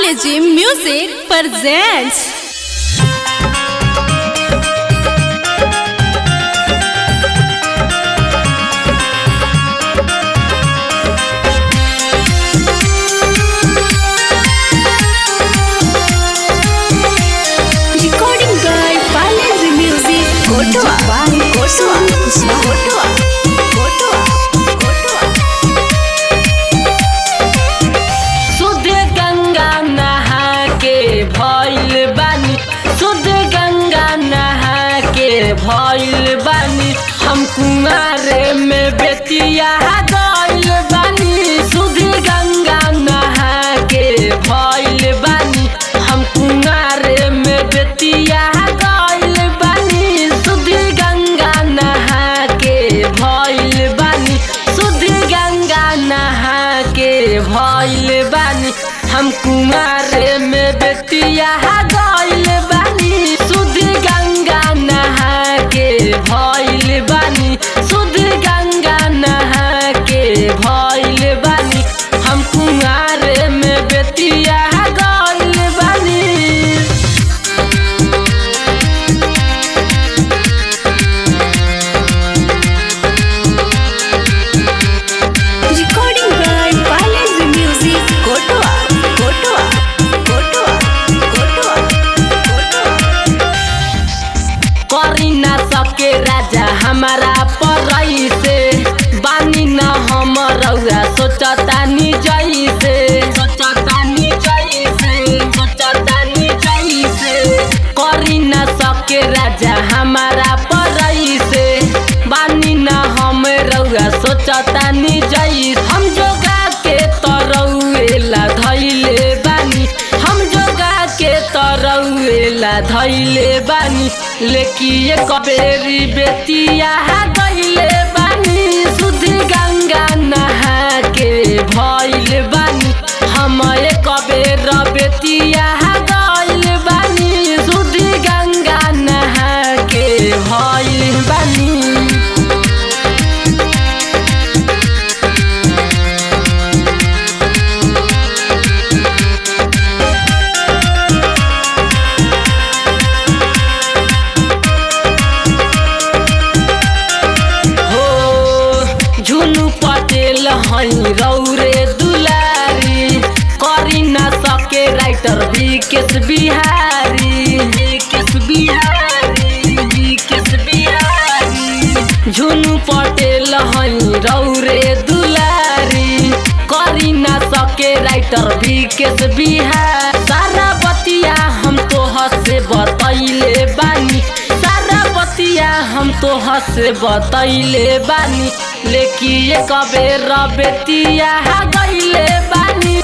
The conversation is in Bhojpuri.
Legend Music presents. Recording by Legend Music. शुद्ध गंगा नहा के भइल बानी, शुद्ध गंगा नहा के भइल बानी, हम कुंवारे में बेतिया गइल बानी। शुद्ध गंगा नहा के भइल बानी, हम कुंवारे में बेतिया गइल बानी। शुद्ध गंगा नहा के भइल बानी, शुद्ध गंगा नहा के भइल बानी, हम कुंवारे में बेतिया गइल बानी। शुद्ध गंगा नहा के भइल बानी, शुद्ध गंगा नहा के भइल बानी, हम कुंवारे में बेतिया गइल बानी। Recording by Legend Music. करी ना सके राजा हमारा परई से, बानी ना हम रउआ सोचतानी जैसे, सोचतानी जैसे, सोचतानी जैसे। करी ना सके राजा हमारा परई से, बानी ना हम रउआ सोचतानी जैसे। हम जोगा के तरौएला धैले बानी, हम जोगा के तरौएला धैले बानी, लेकिन कबेरी बेतिया गइले बानी। शुद्ध गंगा नहा के भइल बानी, हम कबेर बेतिया गइल बानी। शुद्ध गंगा नहा के भइल बानी। झुनु पटेल हई रौरे दुलारी, करी ना सके राइटर विकेश बिहारी, विकेश बिहारी, विकेश बिहारी। झुनु पटेल हई रौरे दुलारी, करी ना सके राइटर विकेश बिहारी। सारा बतिया हम तोहर से बतैले बानी, सारा बतिया हम तोहर से बतैले बानी, लेकिन कबेर बेतिया गइले बानी।